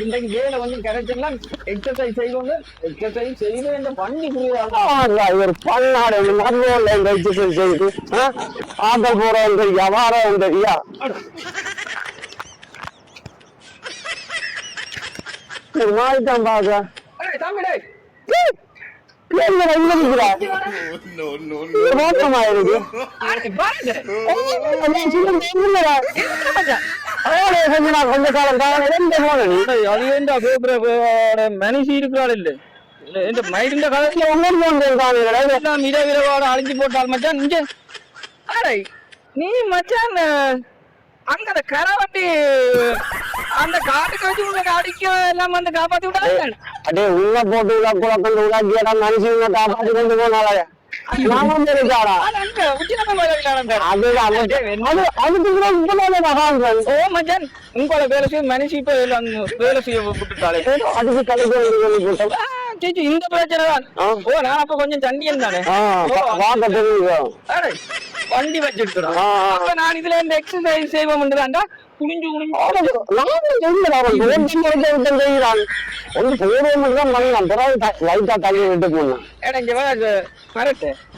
இன்றைக்கு வேலை வந்து கிடைச்செல்லாம் எக்ஸசைஸ் செய்வாங்க. எக்ஸசைஸ் செய்து இந்த பண்ணி ஒரு பன்னாடு எக்ஸசைஸ் செய்து ஆட்டல் போறவன் தெரியா, வாரவன் தெரியா. மாறிட்டான் பாக்க தமிழே கொஞ்ச காலம் மனுஷி இருக்கிறாள் இல்ல இந்த மைடிந்த காலத்துல இரவிரவோட அழிஞ்சு போட்டால் மச்சான் இங்க நீ மச்சான் அங்க அந்த கரவட்டி அந்த காட்டுக்கு வச்சு உங்களுக்கு அடிக்க எல்லாம் வந்து காப்பாத்தி விடாங்க. அடே உள்ள போட்டு குளக்கண்டு உலாக்கியடா மனுஷன் காப்பாத்தி கொண்டு போனாலே உங்களை வேலை செய்ய மனுஷி இப்ப வேலை செய்ய விட்டுட்டாலே அதுக்கு கலைக்கு இந்த பிரச்சனை தான். ஓ நான் அப்ப கொஞ்சம் சண்டியன் தானே வண்டி வச்சிருக்கிறோம். அப்ப நான் இதுல இந்த எக்ஸசைஸ் செய்வோம்ன்றதாண்டா குனிஞ்சு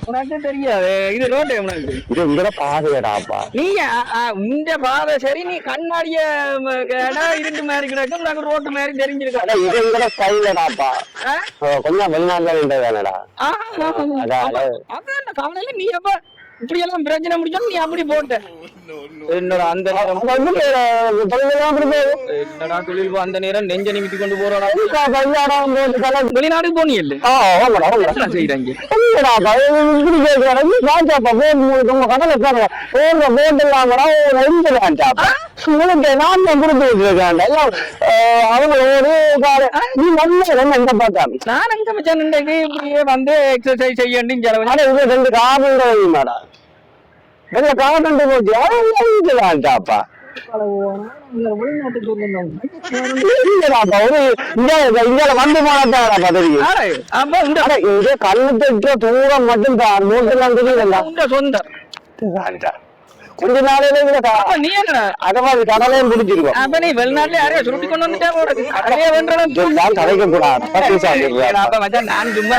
உனக்கு தெரியாது இது ரோட்டு பாதையடாப்பா. நீ இந்த பாதை சரி நீ கண்ணாடிய இருண்டு மாதிரி கிடக்கும் நாங்க ரோட்டு மாதிரி தெரிஞ்சிருக்கா கொஞ்சம் வெளிநாட்டுல அதான் கவலையில நீ அப்ப இப்படி எல்லாம் பிரச்சனை முடிச்சா நீ அப்படி போட்ட என்னடா அந்த என்னடா தொழில் அந்த நேரம் நெஞ்ச நிமித்தி கொண்டு போறோம். வெளிநாடு போனியல்ல செய்யறாங்க நான் அங்க மச்சான் இப்படியே வந்து எக்ஸசைஸ் செய்யணும் மேடம் காவண்டு போச்சு வெளிநாட்டுக்கு வந்து போனதான் கண்ணு தூரம் மட்டும் சொந்தம் கொஞ்ச நாளையில கடலையும் பிடிச்சிருக்கோம். அப்ப நீ வெளிநாட்டுல யாரையா சுருட்டி கொண்டு வந்துட்டா கதைக்க கூடாது. நான் சும்மா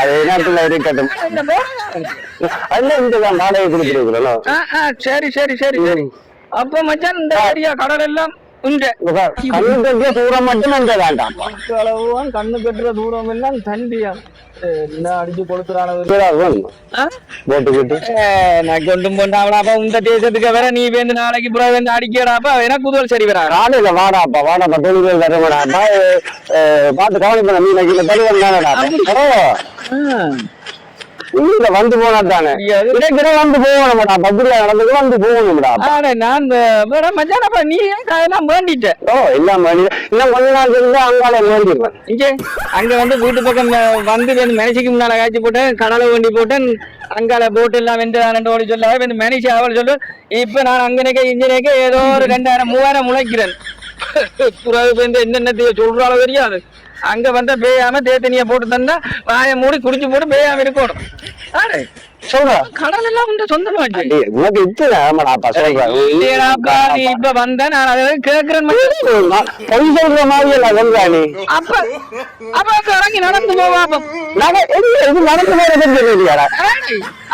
இருக்கட்டும் அதுல இந்த நாளையை கொடுத்துருக்கிறோம். சரி சரி சரி சரி. அப்ப மச்சான் இந்த ஏரியா கடல் எல்லாம் கண்ணு கட்டுற தூரம் மட்டும் இந்த வேண்டாம். கண்ணு கட்டுற தூரம் எல்லாம் தண்டியா அடிச்சு கொளுத்துறான கொண்டும் போண்டாவளாப்பா இந்த தேசத்துக்கு வேற நீ வேந்து நாளைக்கு புற வந்து அடிக்கடாப்பா எனக்கு குதல் சரி வரா காலையில வாடாப்பா வாடாப்பா தொழில்கள் வரமாடாப்பா பார்த்து கவனி பண்ண மீன் கீழே தலைவன் தானடா உள்ள வந்து போனாதானே வந்து போகணும்டா பத்திரிகை நடந்தது வந்து போகணும்டா. நான் மச்சானப்பா நீ அதெல்லாம் வேண்டிட்ட எல்லாம் இன்னும் கொஞ்ச நாள் இருந்தா அங்கால வேண்டிடுவேன். இங்கே அங்க வந்து வீட்டு பக்கம் வந்து மனுஷிக்கு முன்னால காய்ச்சி போட்டேன் கடலை வேண்டி போட்டேன் அங்கால போட்டு எல்லாம் வெண்டு ஓடி சொல்ல மனுஷி அவள் சொல்லு. இப்ப நான் அங்கனைக்க இன்ஜினியக்க ஏதோ ஒரு 2000 3000 முளைக்கிறேன். என்னென்ன சொல்றாலும் தெரியாது. அங்க வந்தா பேயாம தேத்தனியா போட்டு தந்தா வாய மூடி குடிச்சு போட்டு பேயாம இருக்கணும். கடல் எல்லாம் உண்டு சொந்தமா இப்ப வந்த நான் அதை கேக்குறேன். அப்ப அப்ப இறங்கி நடந்து போவா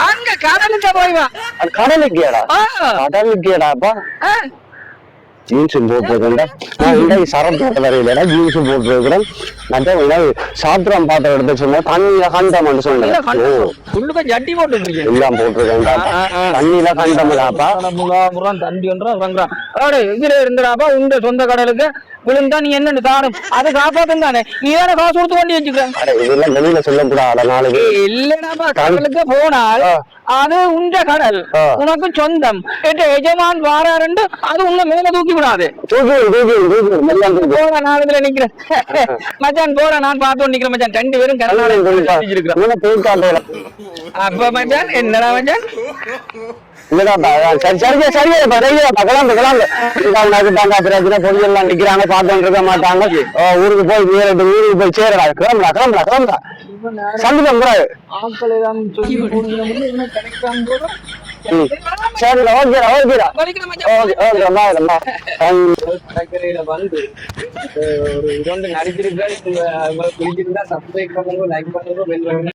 அங்க கடலுக்கு போய்வா கடலுக்கேடாப்பா ஜீன்ஸும் போட்டுருக்கேன் சரம் போட்ட வரையில ஜீன்ஸும் போட்டுருக்கிறேன். சாத்திரம் பார்த்த எடுத்து சொன்னா தண்ணியில கண்டம்னு சொன்னேன் எல்லாம் போட்டிருக்கேன் தண்ணியில கண்டம்டாப்பா தண்டி இதுல இருந்துடாப்பா உங்க சொந்த கடலுக்கு விழுந்தா நீ என்னன்னு தாரும் அதை காப்பாத்தும் தானே நீ தானே காசு கொடுத்து வண்டி வச்சுக்க இதெல்லாம் வெளியில சொல்லக்கூடாது நாளைக்கு இல்லடாப்பா கடலுக்கு போனால் அது உண்ட கடல் உனக்கு சொந்தம் எஜமான் வாராருண்டு அது உன்னை மேல தூக்கி விடாது. போற நான் இதுல நிக்கிறேன் மச்சான் போற நான் பார்த்து நிக்கிறேன் மச்சான் 2 பேரும் கடல். அப்ப மச்சான் என்னடா மச்சான் பொண்ணெல்லாம் நிக்கிறாங்க பார்த்து இருக்க மாட்டாங்க. ஊருக்கு போய் ஊருக்கு போய் சேரடா கிளம்புடா கிளம்புடா கிளம்புடா சந்திக்கம் ஆட்கள் சரிடா ஓகேடா வலிக்கிறேன் மச்சான். ஓகே ஓகேடா கடற்கரையில வந்து ஒரு இது வந்து நடிச்சிருக்கேன். உங்களுக்கு பிடிச்சிருந்தா சப்ஸ்கிரைப் பண்ணுங்க, லைக் பண்ணுங்க,